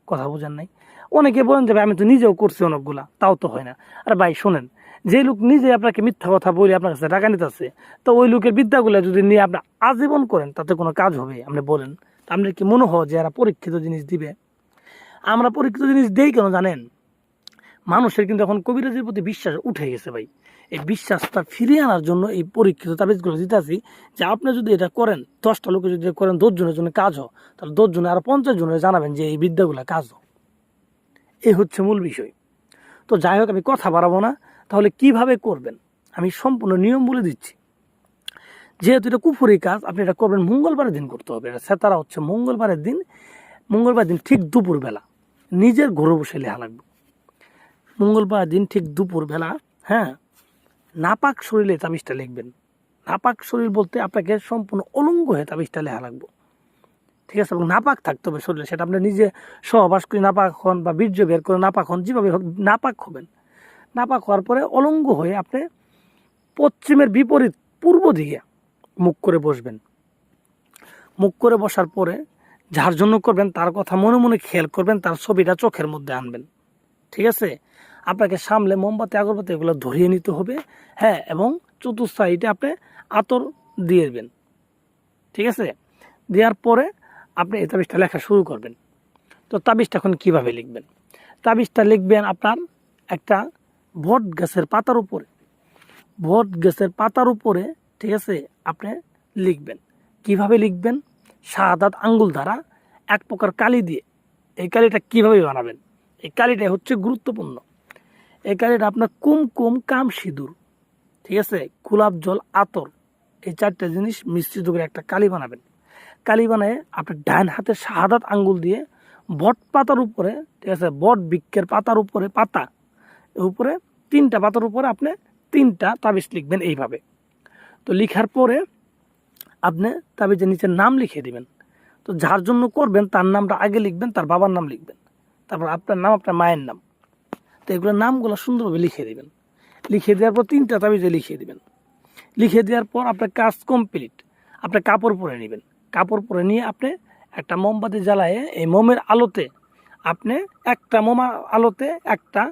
কথা বোঝেন নাই। অনেকে বলেন যে ভাই আমি তো নিজেও করছি অনেকগুলা, তাও তো হয় না। আরে ভাই শোনেন, যে লোক নিজে আপনাকে মিথ্যা কথা বলে আপনার কাছে টাকা নিতেছে, তো ওই লোকের বিদ্যাগুলো যদি নিয়ে আপনি আজীবন করেন তাতে কোনো কাজ হবে? আপনি বলেন। আপনার কি মনে হয় যে এরা পরীক্ষিত জিনিস দিবে? আমরা পরীক্ষিত জিনিস দেই কেন জানেন? মানুষের কিন্তু এখন কবিরাজের প্রতি বিশ্বাস উঠে গেছে ভাই। এই বিশ্বাসটা ফিরিয়ে আনার জন্য এই পরীক্ষিত তাবিজগুলো দিতেছি, যে আপনি যদি এটা করেন, 10টা লোকে যদি করেন, 10 জনের জন্য কাজ হয়, তাহলে 10 জনে আর 50 জনের জানাবেন যে এই বিদ্যাগুলো কাজ হয়। এই হচ্ছে মূল বিষয়। তো যাই হোক, আমি কথা বাড়াবো না। তাহলে কিভাবে করবেন আমি সম্পূর্ণ নিয়ম বলে দিচ্ছি। যেহেতু এটা কুফুরি কাজ, আপনি এটা করবেন মঙ্গলবারের দিন করতে হবে। এটা সেতারা হচ্ছে মঙ্গলবারের দিন। মঙ্গলবার দিন ঠিক দুপুরবেলা নিজের ঘরে বসে লেখা লাগবে। মঙ্গলবার দিন ঠিক দুপুরবেলা, হ্যাঁ, নাপাক শরীরে তাবিজটা লিখবেন। নাপাক শরীর বলতে আপনাকে সম্পূর্ণ অলঙ্গ হয়ে তাবিজটা লেখা লাগবে, ঠিক আছে? এবং নাপাক থাকতে হবে শরীরে। সেটা আপনি নিজে সহবাস করে নাপাক হন বা বীর্য বের করে নাপাক হন, যেভাবে হোক নাপাক হবেন। নাপাক হওয়ার পরে অলঙ্গ হয়ে আপনি পশ্চিমের বিপরীত পূর্ব দিকে মুখ করে বসবেন। মুখ করে বসার পরে যার জন্য করবেন তার কথা মনে মনে খেয়াল করবেন, তার ছবিটা চোখের মধ্যে আনবেন, ঠিক আছে? আপনাকে সামলে মোমবাতি আগরবাতি এগুলো ধরিয়ে নিতে হবে, হ্যাঁ। এবং চতুর্থ সাইডে আপনি আতর দিয়ে দেবেন, ঠিক আছে? দেওয়ার পরে আপনি এই তাবিজটা লেখা শুরু করবেন। তো তাবিজটা এখন কীভাবে লিখবেন? তাবিজটা লিখবেন আপনার একটা বট গাছের পাতার উপরে। বট গাছের পাতার উপরে, ঠিক আছে? আপনি লিখবেন। কিভাবে লিখবেন? শাহাদাত আঙ্গুল দ্বারা এক প্রকার কালি দিয়ে। এই কালিটা কীভাবে বানাবেন? এই কালিটা হচ্ছে গুরুত্বপূর্ণ। এই কালিটা আপনার কুমকুম কাম সিঁদুর, ঠিক আছে, গোলাপ জল, আতর, এই 4টা জিনিস মিশ্রিত করে একটা কালি বানাবেন। কালি বানায় আপনার ডান হাতের শাহাদাত আঙ্গুল দিয়ে বট পাতার উপরে, ঠিক আছে, বট বৃক্ষের পাতার উপরে, পাতা উপরে 3টা পাতার উপরে আপনি 3টা তাবিজ লিখবেন এইভাবে। তো লিখার পরে আপনি তাবিজের নিচে নাম লিখে দিবেন। তো যার জন্য করবেন তার নামটা আগে লিখবেন, তার বাবার নাম লিখবেন, তারপর আপনার নাম, আপনার মায়ের নাম। তো এগুলো নামগুলো সুন্দরভাবে লিখে দিবেন। লিখে দেওয়ার পর 3টা তাবিজে লিখিয়ে দিবেন। লিখে দেওয়ার পর আপনার কাজ কমপ্লিট। আপনি কাপড় পরে নেবেন। কাপড় পরে নিয়ে আপনি একটা মোমবাতি জ্বালায়ে এই মোমের আলোতে আপনি একটা আলোতে একটা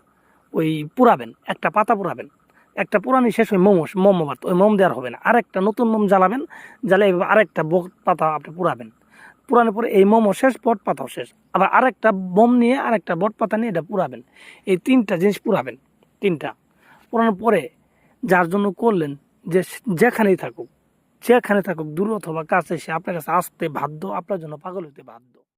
ওই পুরাবেন, একটা পাতা পুরাবেন। একটা পুরানি শেষ ওই মোমবাত, ওই মোম দেওয়ার হবে না, আরেকটা নতুন মোম জ্বালাবেন। জ্বালিয়ে এইভাবে আরেকটা বট পাতা আপনি পুরাবেন। পুরানোর পরে এই মোমও শেষ, বট পাতাও শেষ। আবার আরেকটা মোম নিয়ে আরেকটা বট পাতা নিয়ে এটা পুরাবেন। এই 3টা জিনিস পুরাবেন। 3টা পুরানোর পরে যার জন্য করলেন, যে যেখানেই থাকুক, দূর অথবা কাছে, সে আপনার কাছে আসতে বাধ্য, আপনার জন্য পাগল হইতে বাধ্য।